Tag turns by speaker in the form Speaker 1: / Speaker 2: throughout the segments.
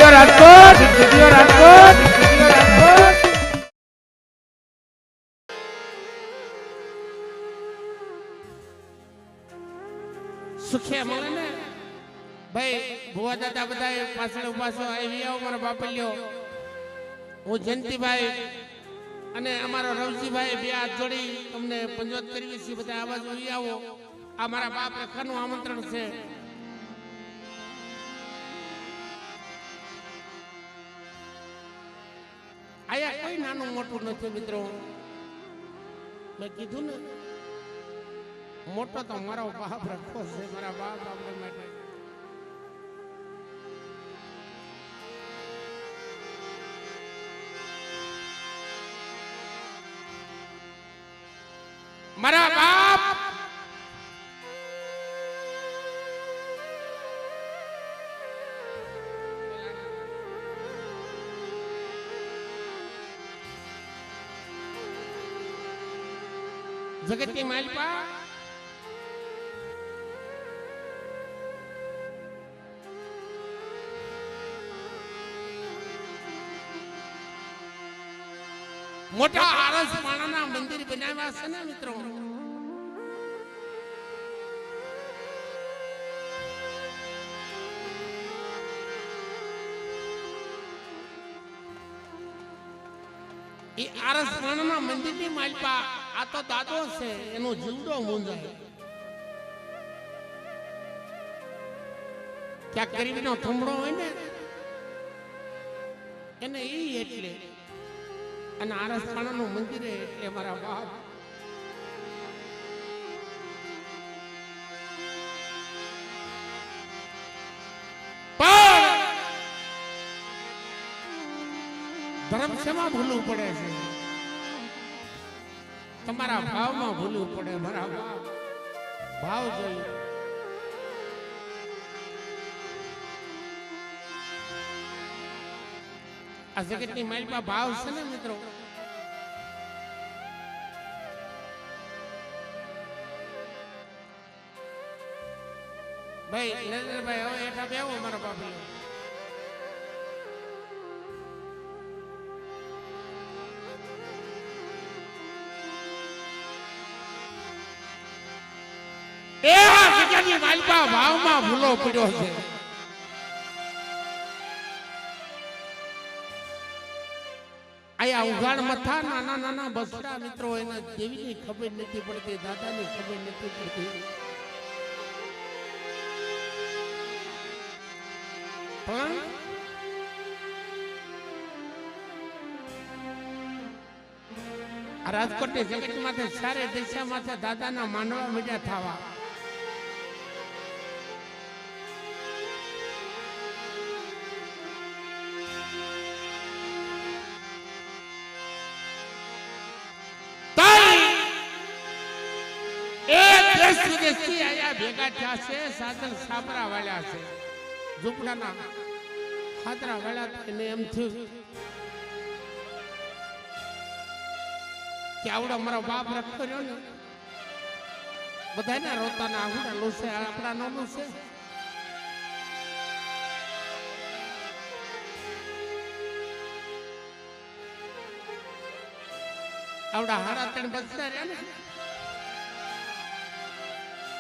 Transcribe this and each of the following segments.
Speaker 1: Studio Rajkot, studio Rajkot, studio Rajkot. સુખે મળે ને ભાઈ ભુવા દાદા બધા પાછળ પાછો આવી આવો મારા બાપલ્યો. હું જયંતિભાઈ અને અમારો રવજીભાઈ બે હાથ જોડી તમને પંજોત કરીએ છીએ. બધા આ બાજુ આવી આવો. આ મારા બાપ રેખાનું આમંત્રણ છે. આયા કોઈ નાનું મોટું નથી મિત્રો. મેં કીધું ને મોટો તો મારો બાપ રખો છે. મારા બાપ આપણે માટે મારા બાપ જગતની માલિકા મોટા આરસ માણાના મંદિર બનાવ્યા છે ને મિત્રો. એ આરસ માણાના મંદિરની માલિકા આ તો દાદો છે. એનો જીવડો મૂંઝાય. ક્યાંક ગરીબનો થંભડો હોય ને એને ઈ એટલે અને આરસપાણાનું મંદિર એટલે મારા બાપ પણ ધર્મ શેમાં ભૂલવું પડે છે? તમારા ભાવમાં ભૂલવું પડે. મારા બાપ ભાવ જોઈએ. આ જગતની માલિકા ભાવ છે ને મિત્રો. ભાઈ નરેન્દ્રભાઈ હવે એઠા બેવો મારા બાપુ. એ જગતની માલિકા ભાવમાં ભૂલો પડ્યો છે. આયા ઉઘાડ મથા નાના નાના બસડા મિત્રો એના દેવીની ખબર નથી પડતી, દાદાની ખબર નથી પડતી. પણ આ રાજકોટની જગત માથે સારે દિશા માથે દાદાના માંડવા મીડિયા થવા. વિદેશથી આયા ભેગા થયા છે. સાધન સાપરા વાળ્યા છે. ઝૂંપડાના ખાતરા વાળ્યા થઈને એમ થયું કે આવડો મારો બાપ રખતો રહ્યો ને બધાને રોતાના આવડા લોસે આપણા નો લોસે. આવડા હારા ત્રણ બચતા રહ્યા ને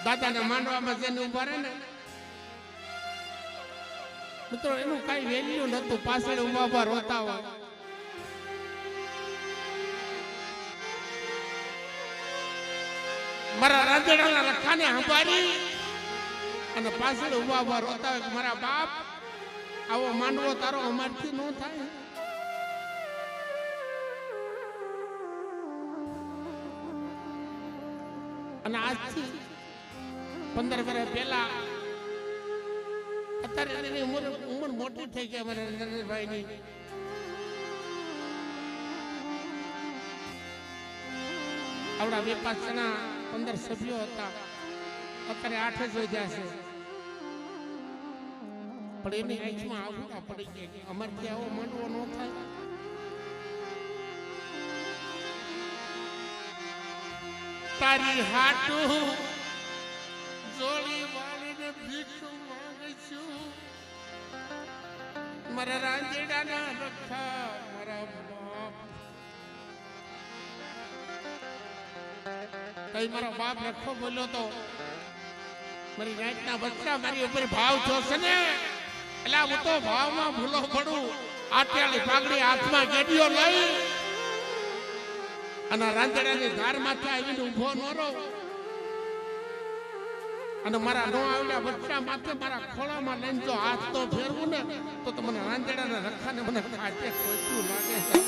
Speaker 1: દાદાના માંડવામાં જેને ઉભા રહે ને મિત્રો એનું કઈ વેલ્યુ નતું. પાછળ ઉભા રોતા હોય. મારા રાંધેડાના રખાને સંભાળી અને પાછળ ઉભા રોતા હોય. મારા બાપ આવો માંડવો તારો અમારથી ન થાય. અને આજથી 15 વર્ષ પહેલા અત્યારે એની ઉંમર મોટી થઈ ગઈ અમારા નરેન્દ્રભાઈ ની. આવડા 2-5 જણા 15 સભ્યો હતા. અત્યારે 8 જ વધ્યા છે. પણ એની આંખમાં આવડા પડી ગયા. અમારથી આવો માંડવો ન થાય. તારી હાટું જોડી વાળીને ભીખ માંગુ છું. મારા રાંજેડાના રખા મારા બાપ કઈ મારો બાપ રખો બોલ્યો તો મારી રાતના બચ્ચા મારી ઉપર ભાવ જોશે ને એટલે હું તો ભાવમાં ભૂલો પડું આટિયાળી પાઘડી હાથમાં ગેડીઓ લઈ અને રાંજેડાની ધાર માથે આવીને ઊભો ન રહો અને મારા નો આવેલા બચ્ચા માથે મારા ખોળામાં લઈને જો હાથ તો ફેરવું ને તો મને રાંજેડાના રખાને મને ખાતે ખોટું લાગે છે.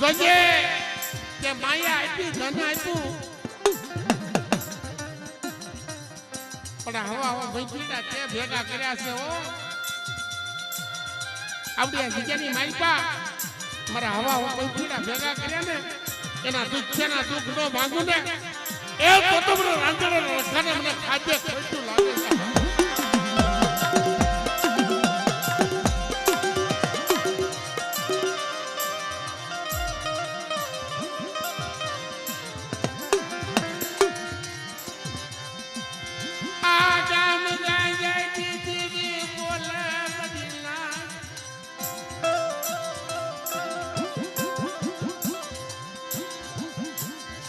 Speaker 1: જોજે કે માયા આપી ધન આપ્યું પણ હવા ભૈંચીડા તે ભેગા કર્યા છે હો આવડી જગ્યાની માલિકા મારા હવા ભૈંચીડા ભેગા કર્યા ને એના દુઃખ છે ના દુઃખ નો ભાંગું ને એ તો મને રાંધણો રખાને મને ખાધે ખોટું લાગે છે.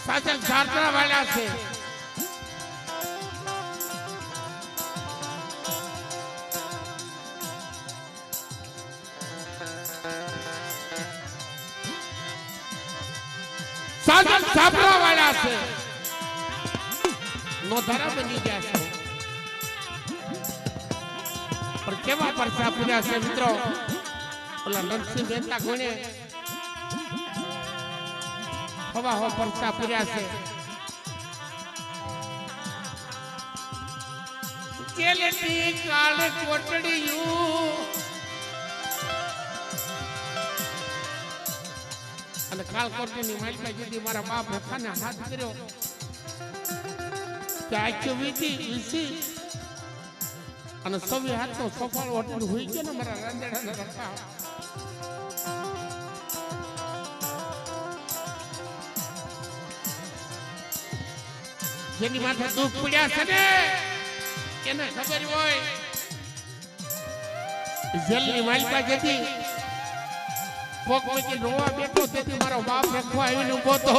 Speaker 1: સાચલ ઝારડા વાળા છે સાચલ ઝાપડા વાળા છે નો ધારા બની ગયા છે પણ કેવા પરસા પૂર્યા છે મિત્રો ઓલા નરસિંહ મહેતા કોણે હવા હો પરસા પૂર્યા છે કેલટી કાળ કોટડીયું અને કાળ કોટડીની માલિકા જુદી મારા બાપ રખાને હાથ કર્યો કે આખ્યો વીસી અને સવી હાથનો સફળ હોટલ હોઈ ગયો ને મારા રાંધેડાને રખા જેની માથે દુઃખ પડ્યા છે ને એને ખબર હોય જેલની માલિકા જેથી કોક પછી રોવા બેઠો તેથી મારો બાપ રખવા આવીને ઉભો તો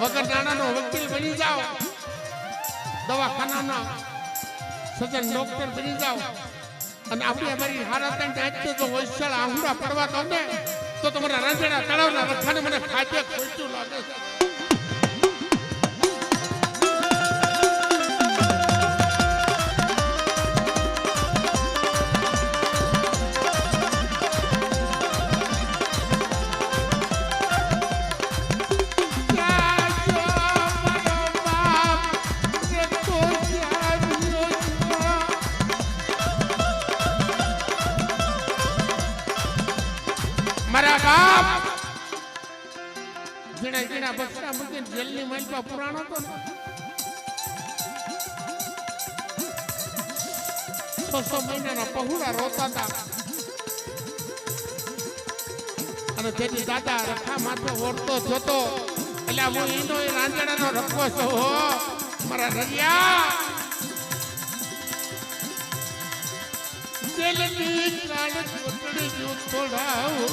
Speaker 1: વગર નાણાનો વકીલ બની જાઓ દવાખાનાના સજન ડોક્ટર બની જાઓ અને આપણે અમારી હારત નાચતો તો વૈશાળ આંગળા પડવા તો ને તો તમારા રાંધેડા તળાવના રખાને મને ખાધે ખોટું લાગે છે. મારા બાપ જીણા જીણા બસરા મૂકીને જેલની માલિકા પુરાણો તો 600 મહિનાના પહુડા રોતા હતા અને તેથી દાદા રખા માથે ઓળતો જોતો એટલે હું એનો એ રાંધેડાનો રખો છું હો મારા રરિયા જેલની કાળ કોટડી જો થોડાઓ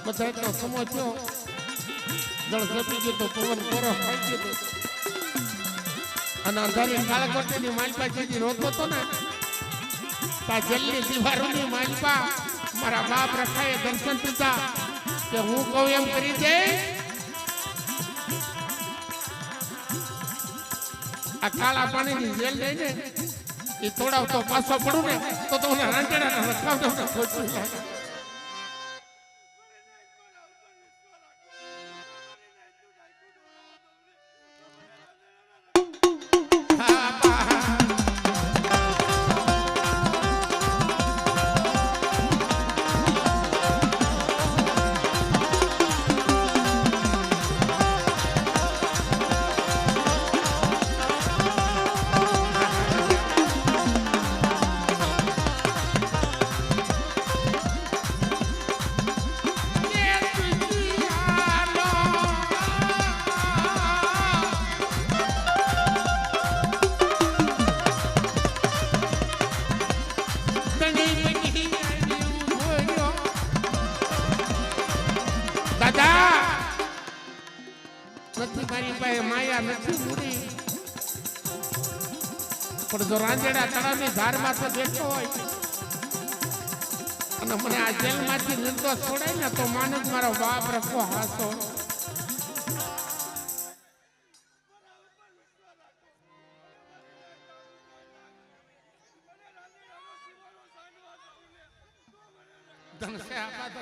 Speaker 1: બધા તો સમજ્યો જળ જપી ગયો તો પવન કોરો ખાઈ ગયો અને અંધારી કાળકોટની માલિકા જેથી રોતો હતો ને તા જેલની દીવારોની માલિકા મારા બાપ રખાએ દર્શન દીધા કે હું કહું એમ કરી દે આ કાળા પાણીની જેલ લઈને એ તોડાવતો પાછો પડું ને તો તમને રાંચેડા રખાવતો ખોટું લાગે. નથી મારી પાસે માયા નથી મૂડી પણ જો રાંદેડા તળાવની ધારમાં તો બેઠો હોય અને મને આ જેલમાંથી નિર્દોષ છોડાય ને તો માનસ મારો બાપ રખો હાસો. ધનસે આપા તો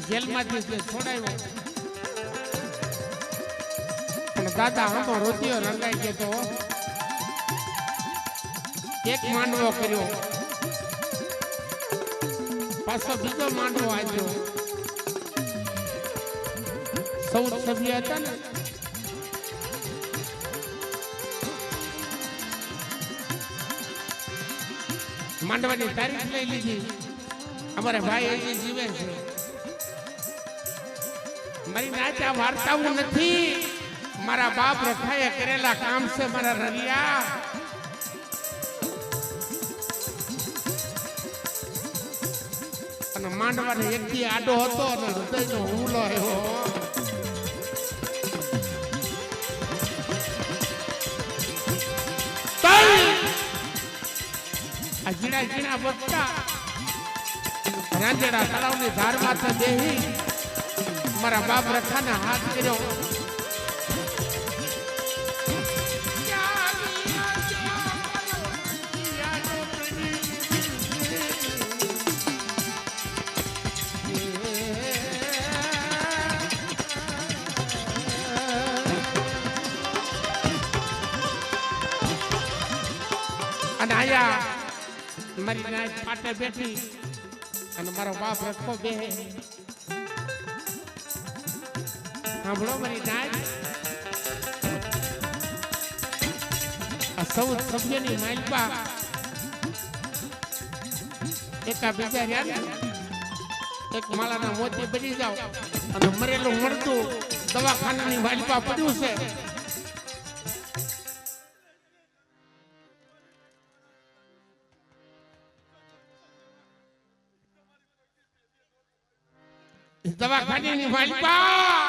Speaker 1: જેલમાંથી જે છોડાયો અને દાદા આમો રોતિયો રંગાઈ ગયો તો એક માંડવો કર્યો પાછો બીજો માંડવો આવ્યો. 14 સભ્ય હતા ને માંડવાની તારીખ લઈ લીધી. અમારે ભાઈ અહીં જીવે છે. મારી નાચા વાર્તાઓ નથી, મારા બાપ રખાએ કરેલા કામ છે મારા રરિયા. અને માંડવાનો એક દી આડો હતો અને હૃદયનો હુમલો આવ્યો. આ ઝીણા ઝીણા બચ્ચા રાંજેડા તળાવની ધાર માથે બેહી મારા બાપ રખાને હાથ કર્યો. અને આયા મારી નાચ પાટે બેઠી અને મારો બાપ રખો બેહે. સાંભળો મારી નાચ, આ 14 સભ્યની માલપા એકા બીજા રહ્યા એક માળાના મોતી બની જાવ અને મરેલું મળતું દવાખાનાની માલપા પડ્યું છે. દવાખાનાની માલપા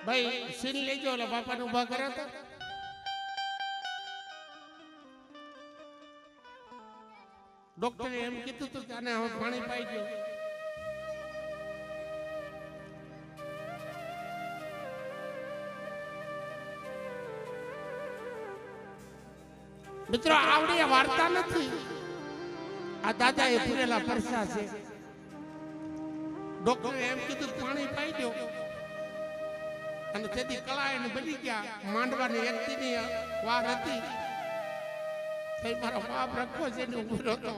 Speaker 1: ભાઈ સીન લેજો એટલે બાપાને ઉભા કર્યા હતા. ડોક્ટરે એમ કીધું હતું કે આને હવે પાણી પાઈ દો. મિત્રો આવડી વાર્તા નથી, આ દાદા એ પૂરેલા પરસા છે. ડોક્ટરે એમ કીધું પાણી પાઈ દો અને તેથી કળાઈને બની ગયા. માંડવાની વ્યક્તિની વાર હતી તે મારો બાપ રખો છે ને ઉભો હતો.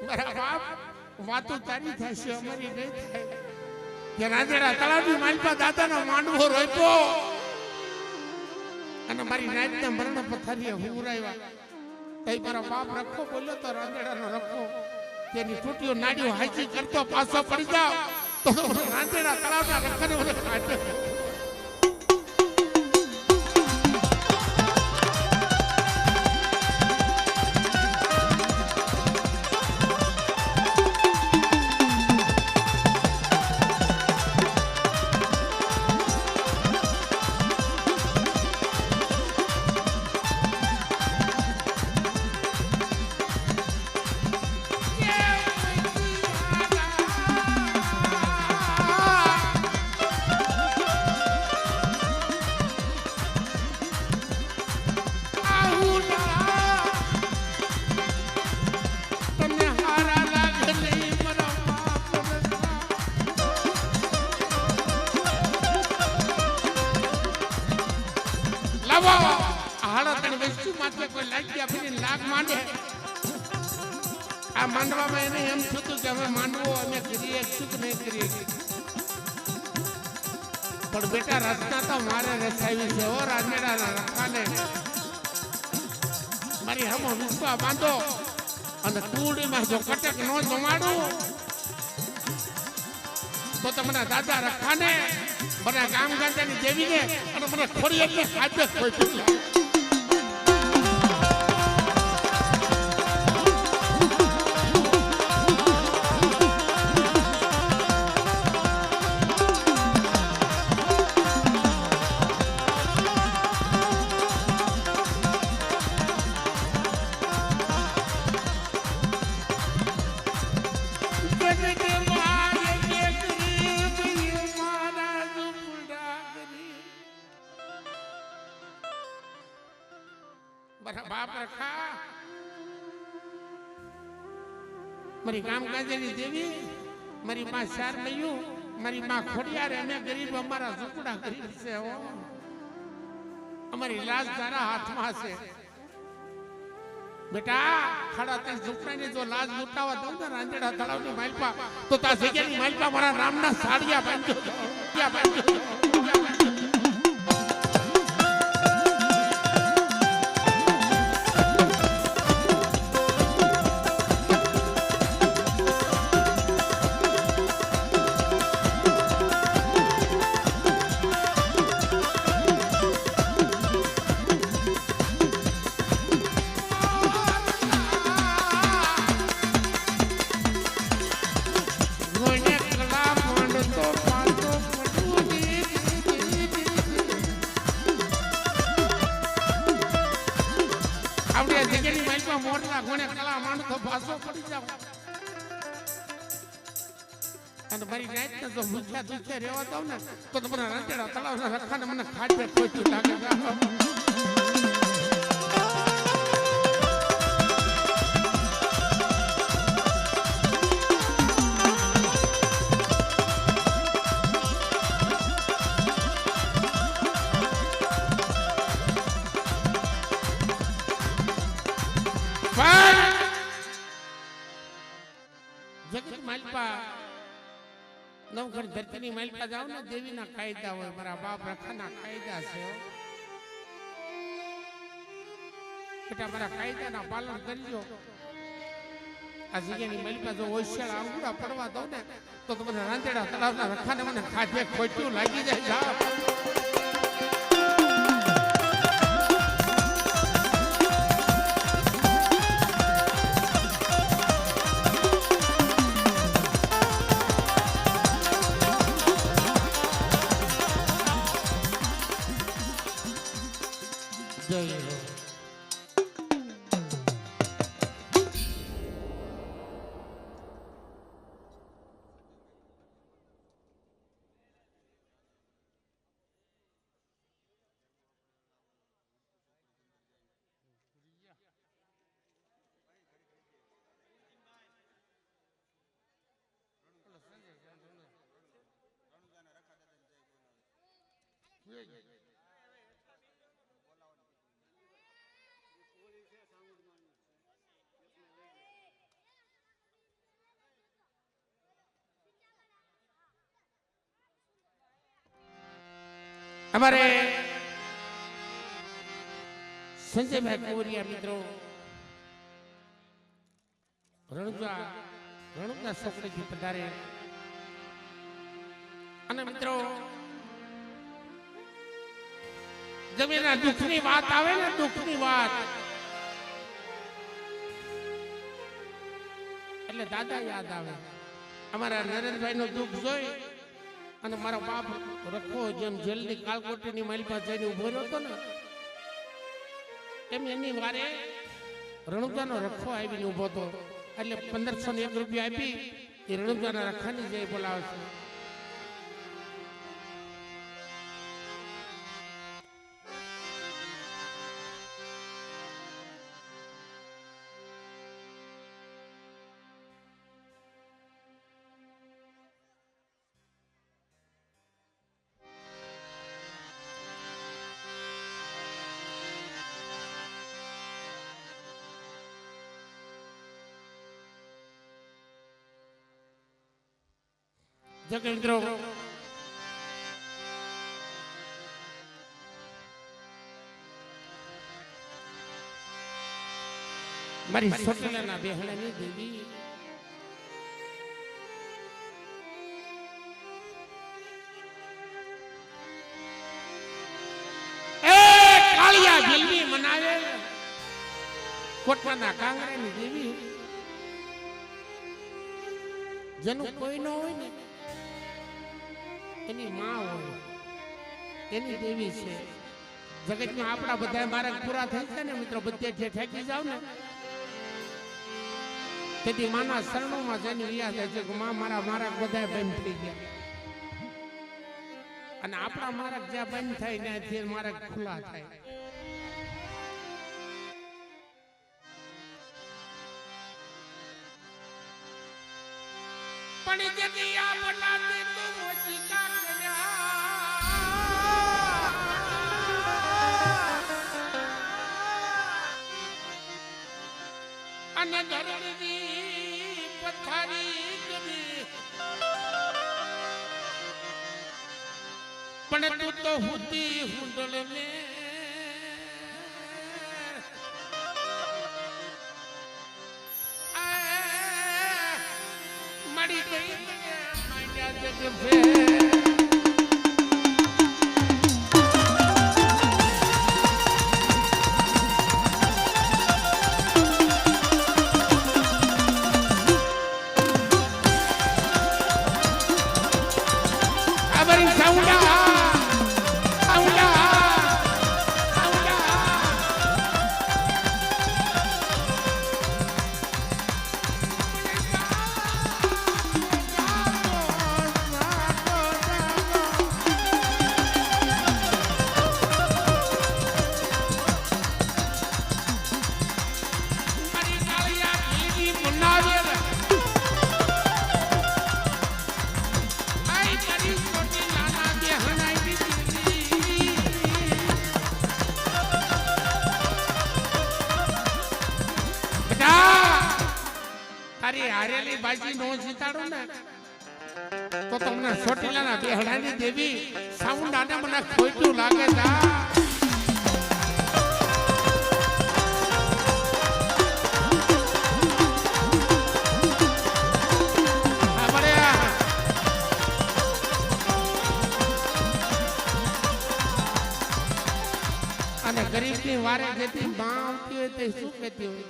Speaker 1: મારા બાપ વાતો તારી થશે અમારી નહીં થાય. કે રાંજેડા તળાવની માલપા દાદાનો માંડવો રોપ્યો અને મારી નાચના મરણ પથારીએ હુરાવ્યા. એ મારો બાપ રખો બોલ્યો તો રાંદેડાનો રખો તેની તૂટીઓ નાડીઓ હાચી કરતો પાછો પડી જાવ તો રાંદેડા તળાવના રખાને મને કાઢે. આ માંડવામાં એને એમ થતું કે હવે માંડવો અમે કરીએ શું નહીં કરીએ, પણ બેટા રચના તો મારે રચાવી છે. ઓ રાંદેડાના રખાને મારી હમો વિશ્વા બાંધો અને કુડીમાં જો કટક ન જમાડું તો તમને દાદા રખાને મને ગામ ગાંજાની દેવીને અને મને ખોરી એટલે ખાદ્ય ખોઈ બાપ રખા મારી ગામ ગાંજેની દેવી, મારી માં ચાર મૈયું, મારી માં ખોડિયાર, અમે ગરીબ અમારા ઝૂંપડા ગરીબ છે. અમારી લાજ તારા હાથમાં છે બેટા. ખાડા ત્રણ ઝૂંપડાની જો લાજ લૂંટાવા દઉં ને રાંદેડા તળાવની માલપા તો તા જગ્યાની માલપા મારા રામના સાડિયા બાંધ્યો. મોરના ઘોડે કલા માંડ તો પાછો પડી જાવ અને મારી રાતને જો ભૂખ્યા દુખ્યા રહેવા દઉં ને તો તમને રાંદેડા તળાવના રખાને મને ખાટે ખોટું લાગે. જગત માલપા નવઘર ધરતીની માલપા જાવ ને દેવીના કાયદા હોય, મારા બાપ રખાના કાયદા છે બેટા. મારા કાયદાના પાલન કરજો. આ જગ્યાની માલપા જો હોશિયાર આંગુડા પડવા દઉં ને તો તમને રાંદેડા તળાવના રખાને મને ખાધે ખોટ્યું લાગી જાય. જાઓ અમારે સંજયભાઈ કુંવરિયા મિત્રો રણુજા સોકડીથી પધારે. અને મિત્રો જમીના દુઃખની વાત આવે ને, દુઃખની વાત એટલે દાદા યાદ આવે. અમારા નરેન્દ્રભાઈ નું દુઃખ જોઈ અને મારો બાપ રખો જેમ જેલની કાલકોટીની માઇલ પાસે જઈને ઉભો રહ્યો હતો ને, એમ એની વારે રણુજાનો રખો આવીને ઉભો હતો. એટલે 1501 રૂપિયા આપી એ રણુજાના રખાની જઈ બોલાવે છે. જો કે મિત્રો મારી સોટલાના બેહણાની દેવી કાળિયા ભીલની મનાવે કોટવાના કાંગરાની દેવી જેનું કોઈ ન હોય ને એની માં હોય, એની દેવી છે. જગતમાં આપણા બધા માર્ગ પૂરા થઈ છે ને મિત્રો, બધે જે ઠેકી જાવ ને તેથી માના શરણોમાં જઈને રિયા થાય છે કે માં મારા માર્ગ બધા બંધ થઈ ગયા. અને આપણા માર્ગ જ્યાં બંધ થાય ને તે માર્ગ ખુલ્લા થાય. પણ જગ્યા બનાતે તો મોજી અને ધરણી પથારી કરી પણ તું તો હુતી હુંડળ મે મળી ગઈ માંડ્યા જગ ફેર. તારી હારેલી બાજી નો જીતાડો ને તો તમને ચોટીલાના બેહડાની દેવી સાઉન્ડ આને મને ખોટું લાગે છે. અને ગરીબની વારે જેથી માં આવતી હોય તે શું કહેતી હોય,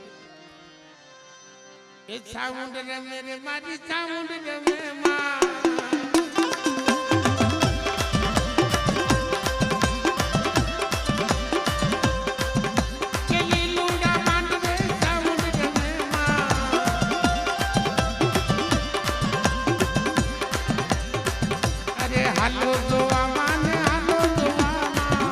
Speaker 1: એ સાઉન્ડ રમે રે મારી સાઉન્ડ રમે માં. કે લીલુડા માંડવે સાઉન્ડ રમે માં. અરે હાલો જોવા માને હાલો જોવા માં.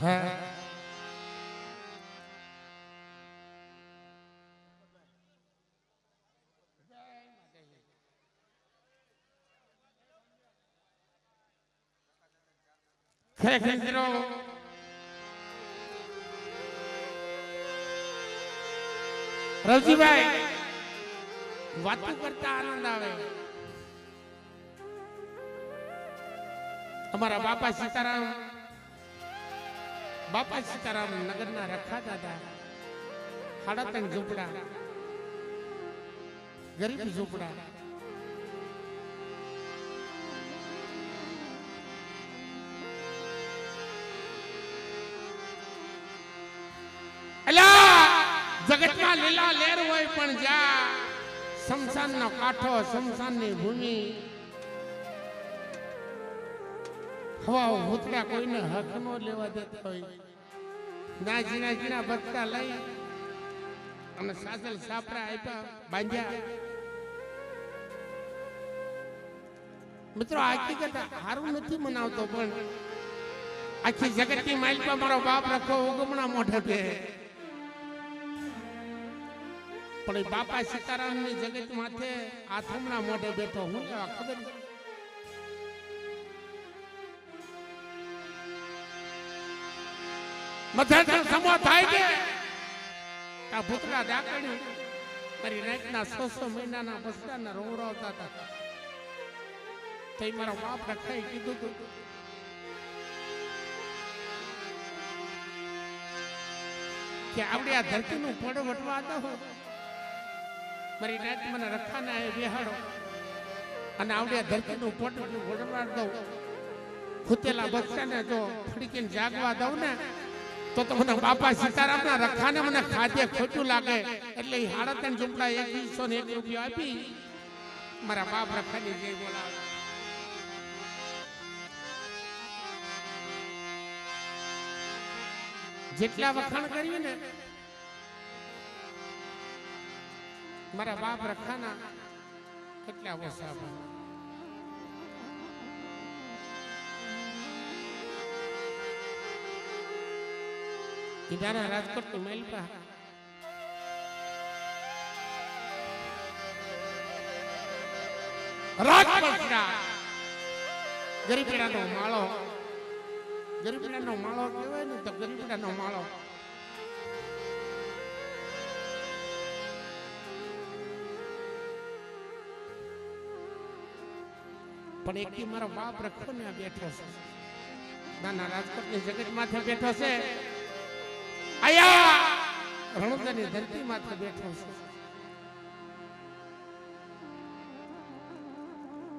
Speaker 1: હા ખરેખર મિત્રો રવજીભાઈ વાતો કરતા આનંદ આવે. અમારા બાપા સીતારામ નગરના રખા દાદા 3.5 ઝૂંપડા ગરીબ ઝૂંપડા જગતમાં લીલા લેર હોય પણ જ્યાં શમશાનનો કાંઠો શમશાનની ભૂમિ હવા ભૂતડા કોઈને હક નો લેવા દેતા હોય ના જીના બચતા લઈ અને સાજલ સાપરા આપ્યા બાંધ્યા. મિત્રો હકીકત હારું નથી મનાવતો પણ આખી જગતની માઇલ પર મારો બાપ રખો ઉગમણા મોઢે પે પણ બાપા સીતારામની જગત માથે આથમણા મોઢે બેઠો હું કેવા ખબર મથે સમો થાય કે આ ભૂતરા ડાકણી મારી રાતના 600 મહિનાના બસડાના રોવરાવતા હતા. તો મારો બાપ રખાઈ કીધું તું કે આવડે આ ધરતીનું પડો વટવા દો મારી નાત મને રખાને બેહાડો અને આવડે ધરતીનું પોટલું વડવા દઉં ખૂતેલા બચ્ચાને જો ફડીકીને જાગવા દઉં ને તો મને બાપા સીતારામના રખાને મને ખાધે ખોટું લાગે એટલે 3.5 ઝૂંપડા 101 રૂપિયા આપી મારા બાપ રખાની જય બોલાવે. જેટલા વખાણ કર્યું ને મારા બાપ રખાના કેટલા ઓછા. ઈડાના રાજકોટ ની મહેલ પર રાજપથના ગરીબડાનો માળો કહેવાય ને તો ગરીબડાનો માળો પણ એકથી મારો બાપ રખો ને બેઠો છે નાના રાજકોટની જગત માથે બેઠો છે આયા રણુદાની ધરતી માથે બેઠો છે.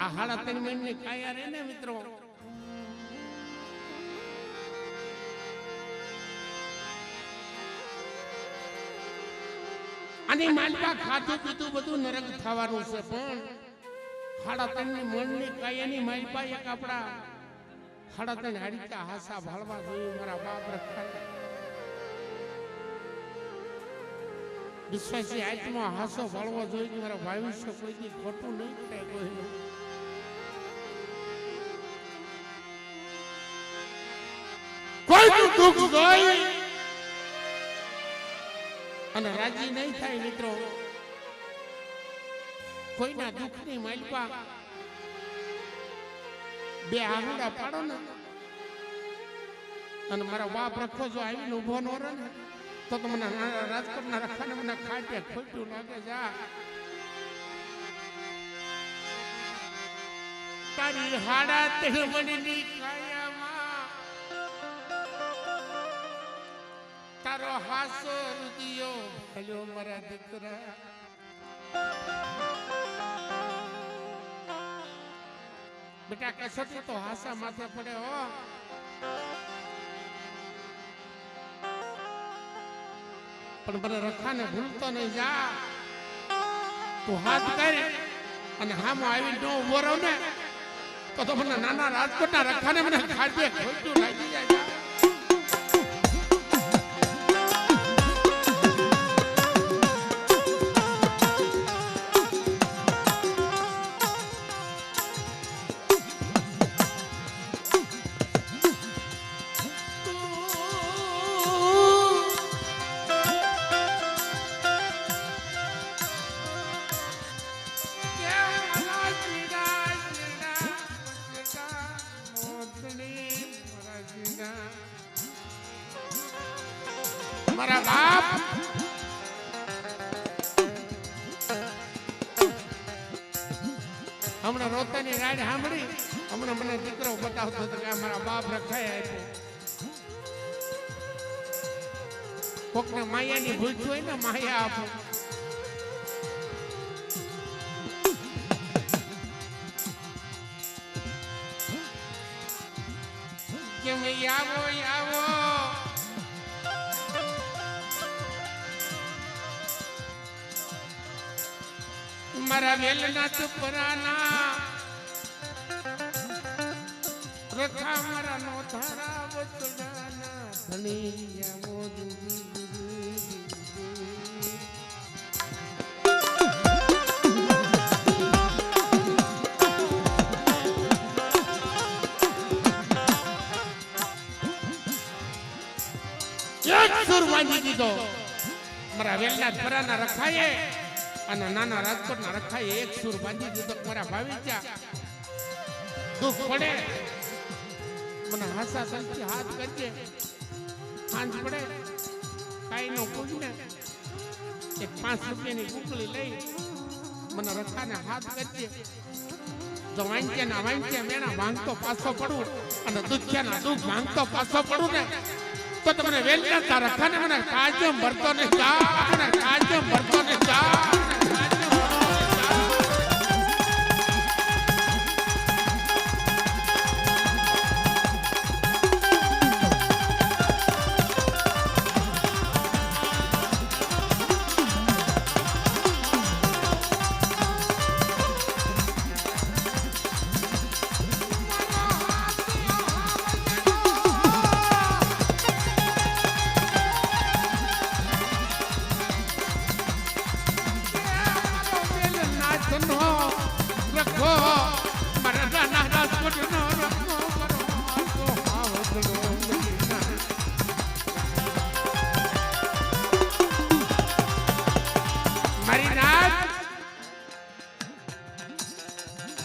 Speaker 1: આ 3.5 મહિનાની કાયા રે ને મિત્રો આની માલપા ખાધું પીધું બધું નરક થવાનું છે પણ 3.5 મણની કાયાની માલપા એક આપડા 3.5 હાડીકા હાસા ભાળવા જોયું મારા બાપ રખા વિશ્વાસી આત્મા હાસો ભાળવો જોઈએ મારા ભવિષ્ય કોઈ ખોટું નહીં થાય કોઈનું. કોઈનું દુઃખ જોઈ અને રાજી નહીં થાય મિત્રો. કોઈના દુઃખની માલપા 2 આંગળા પાડો ને અને મારા બાપ રખો જો આવીને ઉભો ન રહે ને તો મને રાજકોટના રખાને મને ખાટે ખોટું લાગે. જા તારી 3.5 મણની કાયામાં તારો હાસો રુદિયો ભલ્યો મારા દીકરા. બેટા કસોટી તો હાસા માથે પડે હો. પણ મને રખાને ભૂલતો નહીં. જા તું હાથ કરી અને હામો આવી ન ઉભો રહો ને તો મને નાના રાજકોટના રખાને મને ખાધે ખોટું લાગી જાય. મારા બાપ હમણાં રોતાની રાડ સાંભળી હમણાં મને દીકરો બતાવતો હતો કે મારા બાપ રખાય આપ્યો. કોકને માયાની ભૂલ હોય ને માયા આપો. કે મેં આવો આવો મારા વેલના ચુપરાના રખા મારા નો ધારા વચડાના ધણીયા મોજું. સુર બાંધી દીધો મારા વેલના પરાના રખાયે અને નાના રાજકોટના રખાયે એક સુર બાંધી દીધો. મારા ભાવિચા દુઃખ પડે મને હાસા સંથી હાથ કરજે. સાંજ પડે કાઈ નો પૂજને એક 5 રૂપિયાની કુકલી લઈ મને રખાને હાથ કરજે. જો વાંચ્યાના વાંચ્યા મેણા માંગતો પાછો પડું અને દુખ્યાના દુઃખ માંગતો પાછો પડું ને તો તમને વેલના તારા ખાને મને કાજો ભરતો ને જા મને કાજો ભરતો ને જા.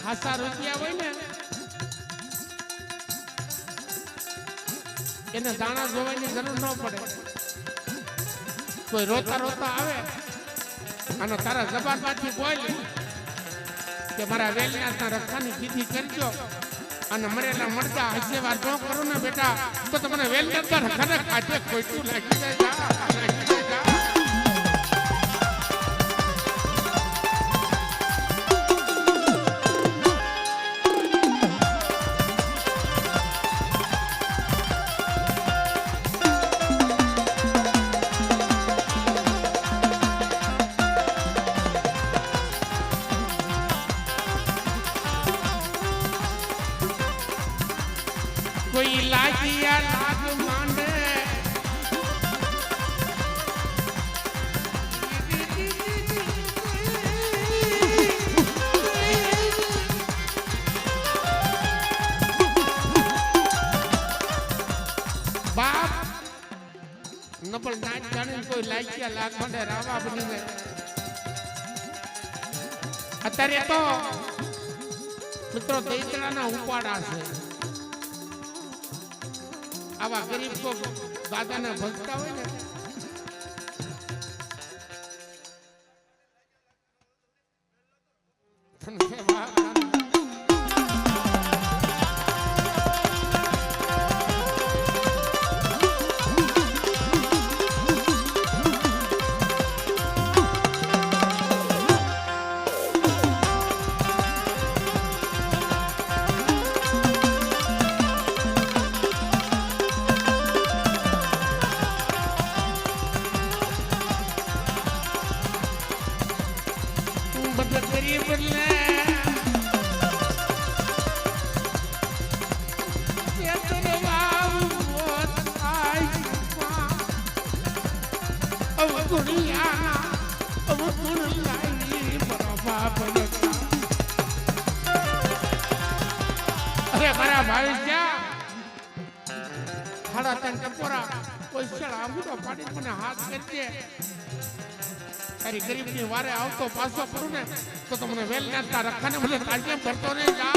Speaker 1: હાસા રૂપિયા હોય ને એને દાણા જોવાની જરૂર ન પડે. કોઈ રોતા રોતા આવે અને તારા જબાનમાંથી બોલ કે મારા વેલના રખાની કીધી કરજો અને મરેલા મળતા હસેવા ન કરો ને બેટા તો તમને વેલના રખાને કાઢે ખોટું લાગી જાય. કોઈ લાગિયા લાગ માંડે બાપ નબળ નાચ જાણે કોઈ લાગિયા લાગ માંડે રાવા બની જાય. અત્યારે તો મિત્રો દૈતડાના ઉપાડા છે. આવા ગરીબ કો દાદાને ભજતા હોય ને અરે મારા ભાવિષ્યા ખાડા તન ટપોરા કોઈ શળ આંગૂઠો પાડી મને હાથ કરજે. તારી ગરીબની વારે આવતો પાછો પડું ને તો તમને વેલ નાખતા રખાને મને કાઢીને ભરતો ને જા.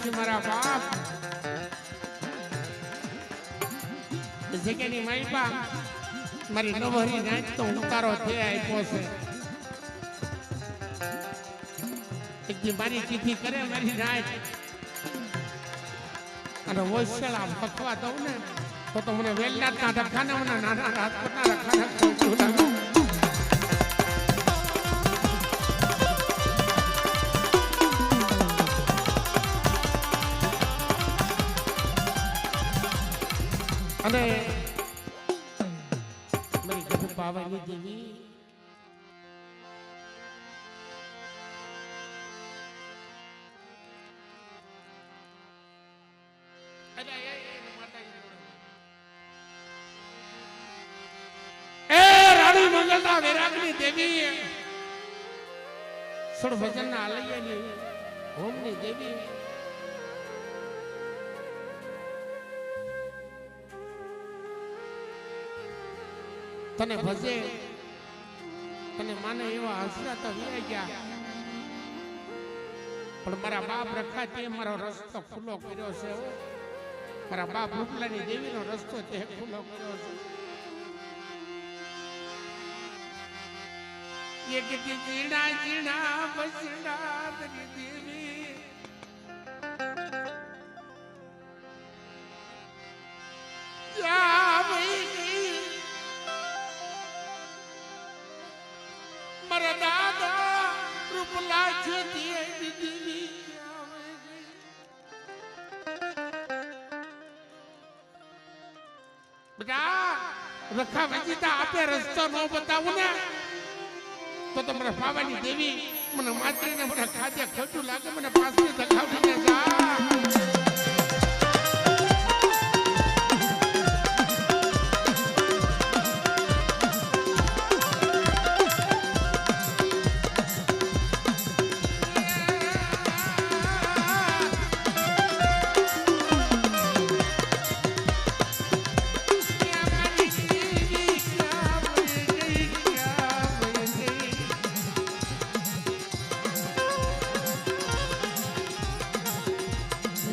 Speaker 1: નથી મારા બાપ જગ્યાની માઈપા મારી નવહરી નાચ તો ઉતારો તે આપ્યો છે એક દી મારી ચીઠી કરે મારી નાચ અને વૈશાળા ભખવા દઉં ને તો મને વેલનાથના ધક્કાને મને નાના રાજકોટના ધક્કાને પહોંચ્યું લાગ્યું અને મારી ગઢ પાવાની દેવી રાણી મંગલના વૈરાગની દેવી સુર ભજનના આલયની હોમની દેવી તને ભજે તને માને એવા હસરા તો વી ગયા પણ મારા બાપ રખા તે મારો રસ્તો ખુલ્લો કર્યો છે મારા બાપ રૂપલાની દેવીનો રસ્તો તે ખુલ્લો કર્યો છે એક જીણા જીણા બસડા દેવી જા ભાઈ મારા દાદા રૂપલા છે દીદી બેટા રખા વજીતા આપે રસ્તો ન બતાવું ને તો તમને પાવાની દેવી મને માત્રીને મને ખાધે ખોટું લાગે મને પાછળ ધકાવીને જા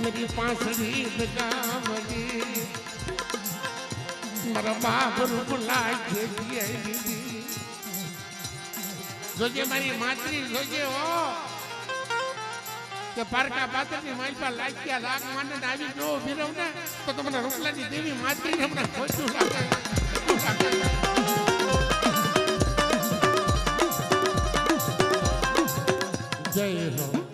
Speaker 1: मेरी पांसरी लगावली मारा बाप रूपला घेती जोजे मारी मातरी जोजे हो કે પારકા પાતરની માલપા લાગ્યા લાગ માને આવી જો ભીરવ ને તો તમને રૂપલાની દેવી માતરી હમણાં ખોટું લાગે જય હો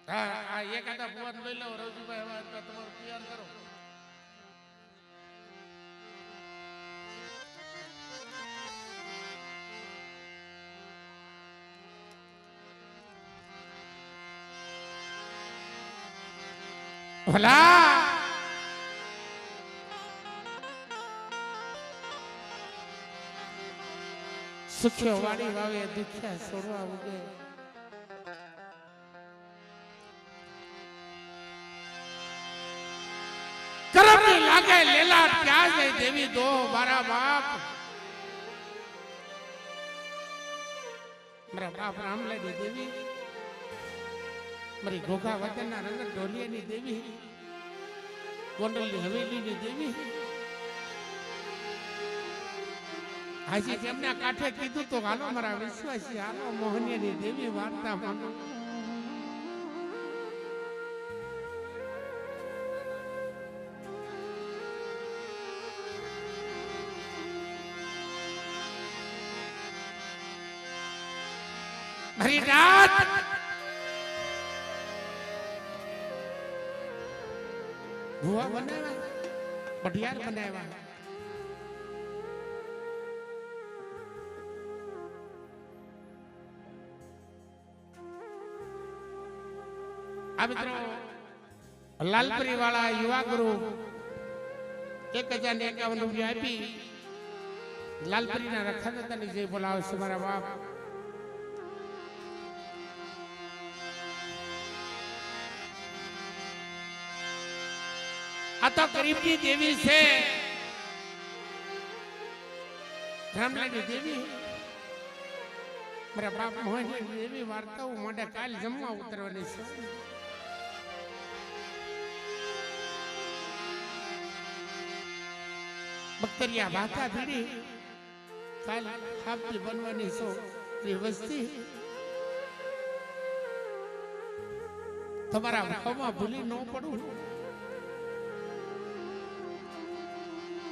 Speaker 1: હા એક આટા ભુવન લઈ લો રવજીભાઈ હવે તમારું તૈયાર કરો ભલા સુખ્યો વાડી વાવે દુખ્યા છોડવા ઉગે કરમની લાગે લેલા ક્યાં જાય દેવી દો મારા બાપ મારા બાપ રામલાની દેવી મારી ઘોઘા વતનના રંગ ઢોલિયાની દેવી ગોંડલની હવેલીની દેવી હાજી તેમના કાંઠે કીધું તો હાલો મારા વિશ્વાસી હાલો મોહનિયાની દેવી વાર્તા માનો મારી રાત ભુવા બનાવ્યા પઢિયાર બનાવ્યા આ મિત્રો લાલપરી વાળા યુવા ગુરુ 1051 રૂપિયા આપી લાલપરીના રખાદાતાની જય બોલાવે છે મારા બાપ આ તો ગરીબની દેવી છે રામલાની દેવી મારા બાપ મોહનની એવી વાર્તાઓ માટે કાલ જમવા ઉતરવાની છે. બક્તરિયા ભાતા ભીડી કાલ હાપતી બનવાની છો એ વસ્તી તમારા ભાવમાં ભૂલી ન પડું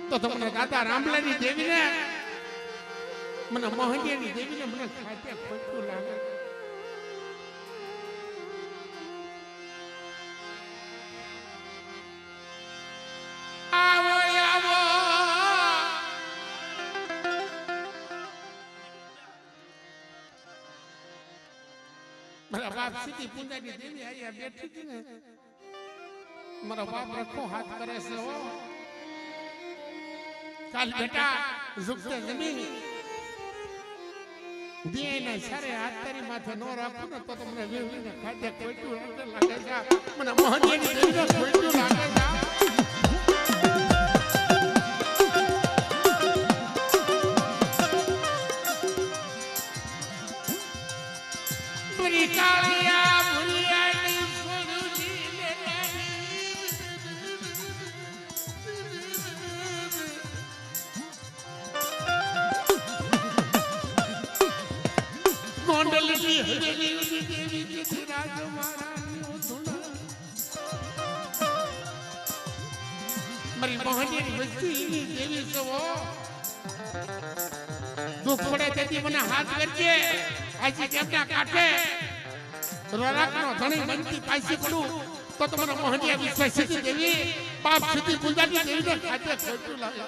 Speaker 1: તો તમને દાદા રામલાની દેવીને મને મોહનીયાની દેવીને મને ખાતે ખોટું લાગે. આવો આવો મારા બાપ સીધી પૂંજાની દેવી અહીંયા બેઠી હતી ને મારો બાપ રખો હાથ કરે છે. હો કાલ બેટા ઝુકતે જમીન દિયના સારે હાથ તારી માથે નો રાખું ને તો તમને વેવીને ખાતે ખોટું લાગે છે. મને મોહનીયાની દેવીને ખોટું લાગે છે. મારી મોહનીયાની વસ્તી દેવી છો. દુઃખ પડે તેથી મને હાથ કરજે. આજે કેમના કાઠે રાખનો ધણી બનતી પાછી પડું તો તમારો મોહનીયા વિશ્વાસ સીધી દેવી પાપ સીધી ગુંજાતી દેવીને ખાતે ખોટું લાગે.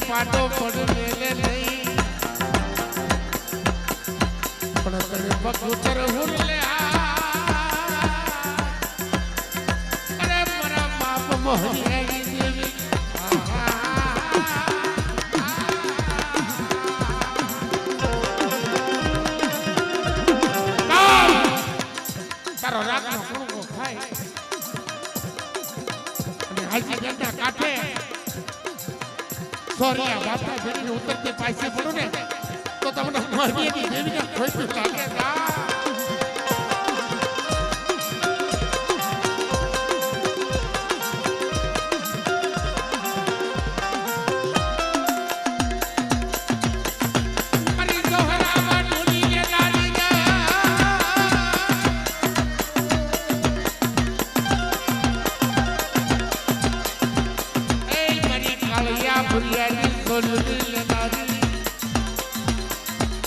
Speaker 1: પાટો પડ મેલે નહીં પણ તને બકુતર હુરલે અરે મારા બાપ મોહનીયાની દેવી તારો રાખનો કુણકો ખાય અને હાજી જંડા કાઠે સોરિયા વાતા ભરીને ઉતરતી પાછી પડું ને તો તમને મોહનીયાની દેવીને ખોટું લાગે.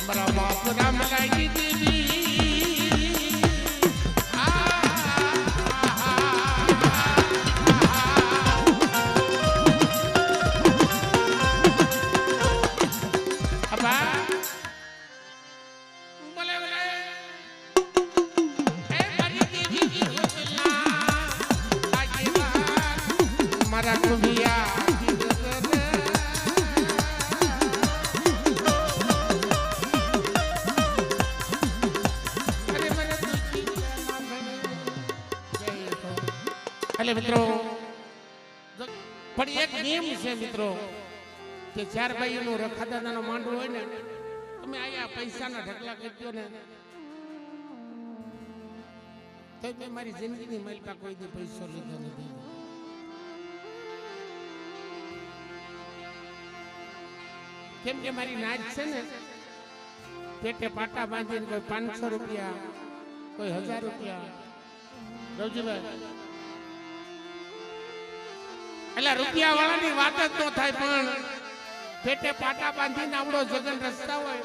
Speaker 1: મારા બાપ રામલાની દેવી મારા કુવિયા એટલે મિત્રો પણ એક નિયમ છે મિત્રો કે ચાર ભાઈઓનો રખાદાદાનો માંડવો હોય ને તમે આયા પૈસાના ઢગલા કરજો ને તો મેં મારી જિંદગીની માલપા કોઈ દી પૈસો લીધો નથી. કેમ કે મારી નાચ છે ને પેટે પાટા બાંધીને કોઈ 500 રૂપિયા કોઈ 1000 રૂપિયા રવજીભાઈ એટલે રૂપિયા વાળાની વાત જ ન થાય, પણ પેટે પાટા બાંધીને આવડો જગન રસ્તા હોય.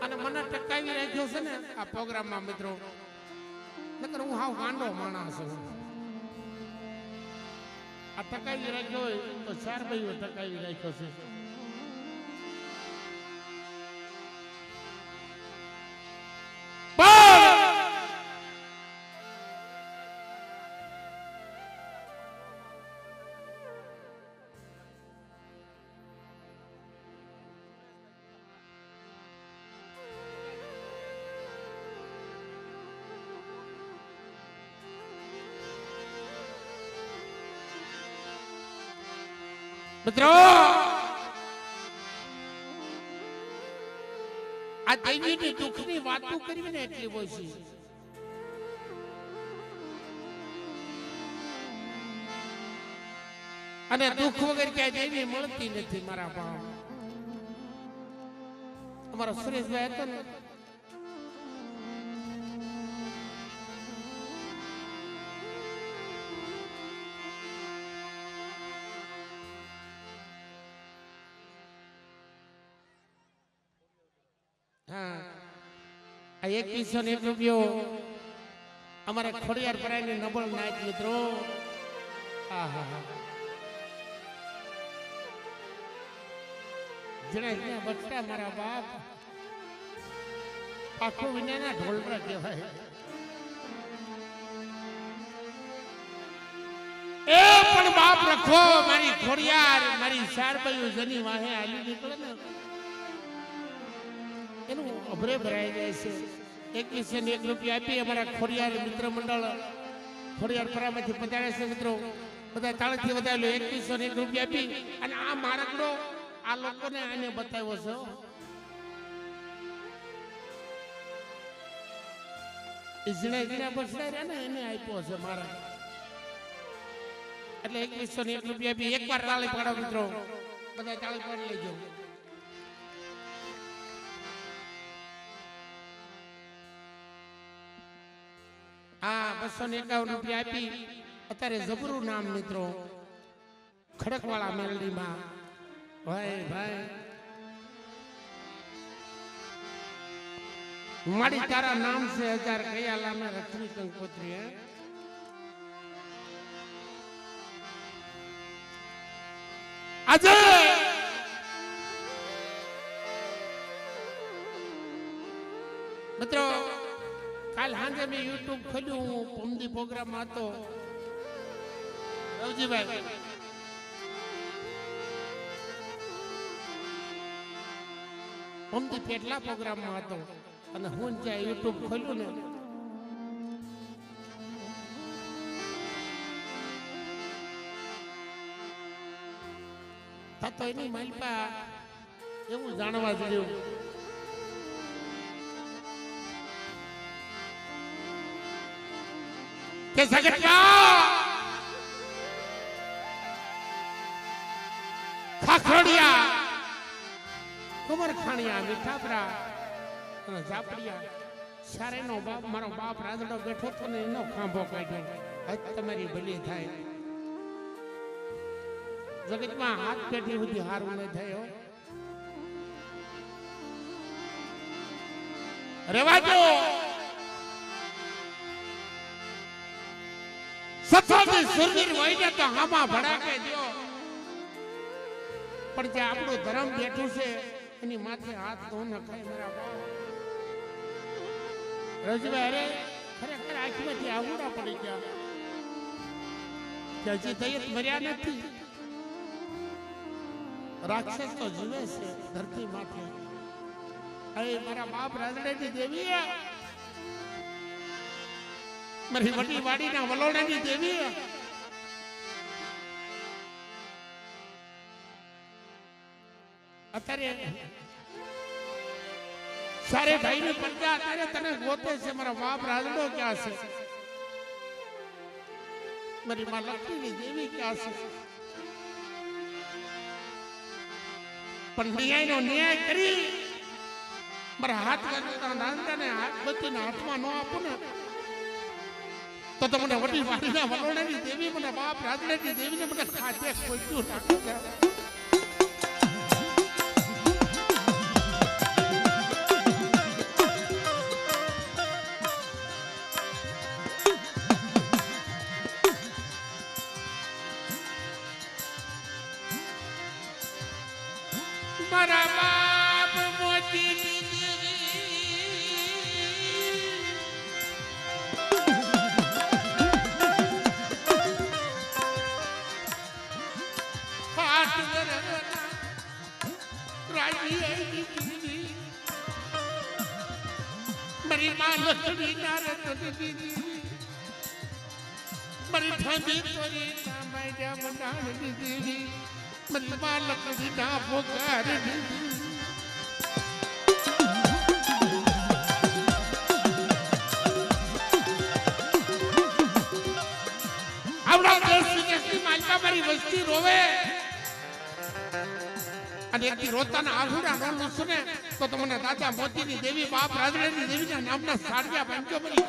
Speaker 1: અને મને ટકાવી રાખ્યો છે ને આ પ્રોગ્રામમાં મિત્રો, નકર હું હાવ ગાંડો માણસ છું. આ ટકાવી રાખ્યો હોય તો 4 ભાઈઓ ટકાવી રાખ્યો છે. મિત્રો આ દેવીની દુઃખની વાતો કરવી ને એટલી હોય છે. અને દુઃખ વગર ક્યાંય દેવી મળતી નથી મારા બાપ. અમારો સુરેશભાઈ હતો ને, હા, આ 2101 રૂપિયો અમારે ખોડિયાર પરાયની નબળ નાયક મિત્રો. હા હા હા, જણા જ્યાં બચતા મારા બાપ આખો વિનાના ઢોલરા કહેવાય. એ પણ બાપ રખો મારી ખોડિયાર, મારી શારબાઈ જની વાહે આલી નીકળે ને એનું અભરે ભરાઈ જાય છે. 2101 રૂપિયા આપી અમારા ખોડિયાર મિત્ર મંડળ ખોડિયાર પરામાંથી પધારે છે મિત્રો. બધા તાળીથી વધારેલો 2101 રૂપિયા આપી અને આ મારકડો આ લોકોને આને બતાવ્યો છે. ઈજણા ઈજણા બસડા રહ્યા ને એને આપ્યો છે મારા. એટલે 2101 રૂપિયા આપી એકવાર તાળી પાડો મિત્રો, બધા તાળી પાડી લેજો. હા, 251 રૂપિયા આપી અત્યારે જબરું નામ મિત્રો, ખડકવાળા મેલડીમાં. ભાઈ ભાઈ મારી તારા નામ છે 1000 કયા લામે રખવી કંકોત્રી. હે આજે મિત્રો કાલ સાંજે મેં યુટ્યુબ ખોલ્યું, હું પમદી પ્રોગ્રામમાં હતો રવજીભાઈ. પમદી પેટલા પ્રોગ્રામમાં હતો અને હું જ્યાં યુટ્યુબ ખોલ્યું ને તો એની માલપા એવું જાણવા મળ્યું કે ખાખરોડિયા, કુમરખાણિયા, મીઠાપરા અને ઝાપડિયા સારેનો બાપ મારો બાપ રાંધડો બેઠો તો ને એનો ખાંભો કાઢ્યો. આજ તમારી ભલી થાય. જગતમાં હાથ પેઢી સુધી હારું ન થયો. રેવાજો સત્સંગી સુરવીર વહીને તો હામાં ભડાકે દો, પણ જે આપણું ધર્મ બેઠું છે એની માથે હાથ તો નખાય મારા બાપ. રજભાઈ અરે ખરેખર આંખમાંથી આહુડા પડી ગયા કે હજી દૈત મર્યા નથી. રાક્ષસ તો જીવે છે ધરતી માથે. અરે મારા બાપ રાંધણેની દેવી, મારી વડી વાડીના વલોડાની દેવી, અત્યારે સારે ભાઈ ની પડતા અત્યારે તને ગોતે છે. મારા બાપ રાંધણો ક્યાં છે? મારી માં લક્ષ્મીની દેવી ક્યાં છે? પણ ન્યાયનો ન્યાય કરી મારા હાથ રાંધણાને બત્તીના હાથમાં ન આપું ને તો મને વડી વાડીના વલોણાની દેવી મને બાપ રાજડાની દેવીને મને ખાતે ખોટ્યું નાખી દે. મારા બાપ મોતી મારી માં લખડી ના રતની મારી ઠંડી તોરી ના માર્યા મંડાણની દેવી મારી માં લખડી ના પોકારની આવડા દેશની માલકા મારી વસ્તી રોવે અને એકથી રોતાના આહુડા નો સુને તો તમને દાદા મોતીની દેવી બાપ રાજડાની દેવીના નામના સાડિયા બાંધ્યો બની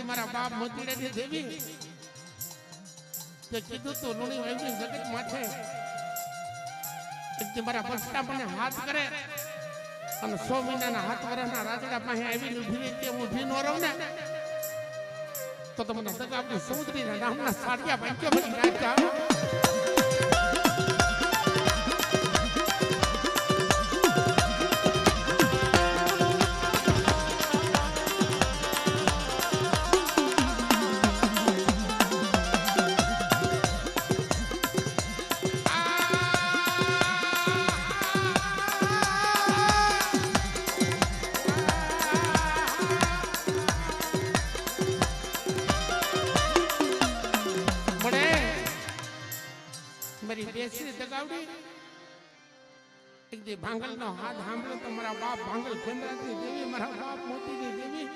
Speaker 1: મારા બાપ મોતીડાની દેવી તે કીધું તું લુણી વાવી જગત માથે એકથી મારા બસતા મને હાથ કરે અને 100 મહિનાના હાથ વરાના રાજડા પાસે આવીને ઊભી રહી કે હું ઊભી ન રહું ને તો તમને દગાવની સમુદ્રીના નામના સાડિયા બાંધ્યો બની રાજા. ભાંગલનો હાથ સાંભળ્યો તો મારા બાપ ભાંગલ ખેમરાજની દેવી મારા બાપ મોતીની દેવી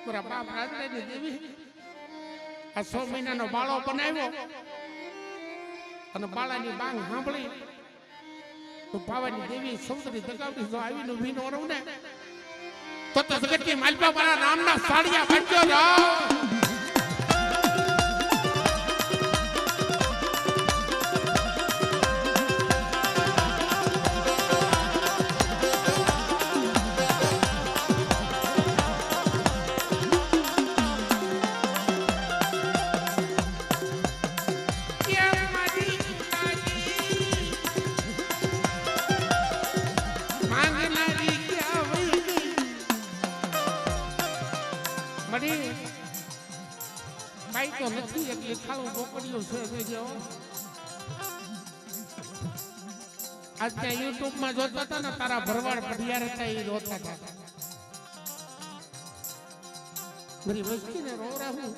Speaker 1: મારા બાપ રાજડાની દેવી આ 100 મહિનાનો બાળો બનાવ્યો અને બાળાની બાંગ સાંભળી તો પાવાની દેવી સૌંદર્ય દગાવડી જો આવીને ઊભી ન રહું ને તો જગતની માલપા મારા નામના સાડિયા બાંધ્યો જાઓ. યુટ્યુબ માં જોતા હતા ને તારા ભરવાડ પઢિયાર હતા એ રોતા હતા મારી વસ્તી ને રોરાવું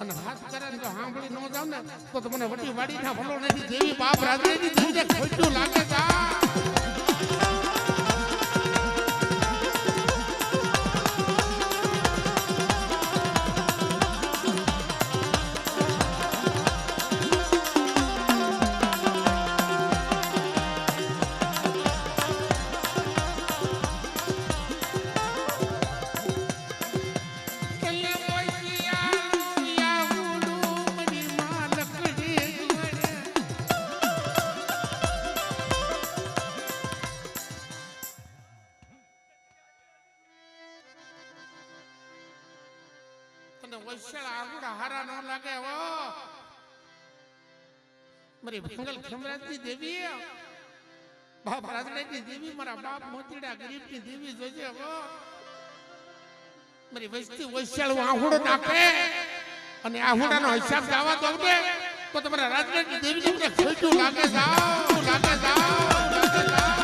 Speaker 1: અને હાથ કરે જો સાંભળી ન જાવ ને તો મને વટી વાડી ના ભલો નથી દેવી બાપ રાજની દેવી ખોટું લાગે છે. મારી ભાંગલ ખેમરાજની દેવી બાપ રાજડાની દેવી મારા બાપ મોતીડા ગરીબની દેવી જોજે હો મારી વસ્તી વૈશાળ આહુડો નાખે અને આહુડાનો હિસાબ ગાવા દઉં ને તો તમારા રાજડાની દેવીને ખોટું લાગે જાઓ લાગે જાઓ લાગે જાઓ.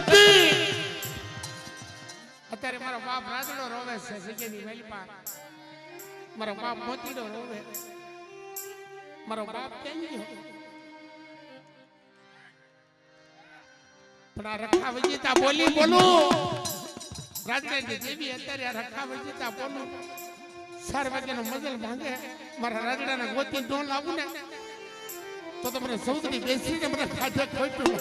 Speaker 1: નથી. અત્યારે મારો બાપ રાતડો રોવે છે જગ્યાની વેલપા. મારો બાપ મોતીડો રોવે. મારો બાપ કેમ ગયો? પણ આ રખા વિજેતા બોલી બોલું રાજડાની દેવી અત્યારે આ રખા વિજેતા બોલું 4 વાગ્યાનો મજલ ભાંગે મારા રાજડાના ગોતી નો લાવું ને તો તમને સૌથી બેસીને મને ખાધે ખોટું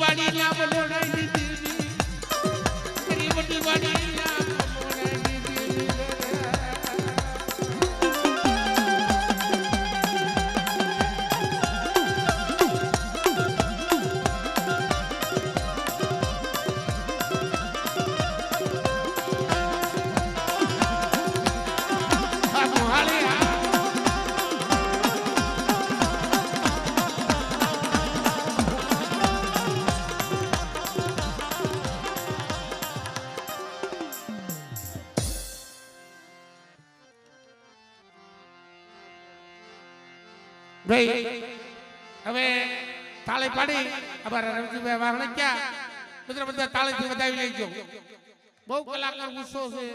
Speaker 1: વાડી ના બોલાઈ દીધી મારી બધી વાડી ના બોલાઈ દીધી ભાઈ હવે તાળી પાડી અમારા રવજીભાઈ વાહણ ક્યાં બધા તાળીથી વધાવી લેજો. બહુ કલાકાર ગુસ્સો છે.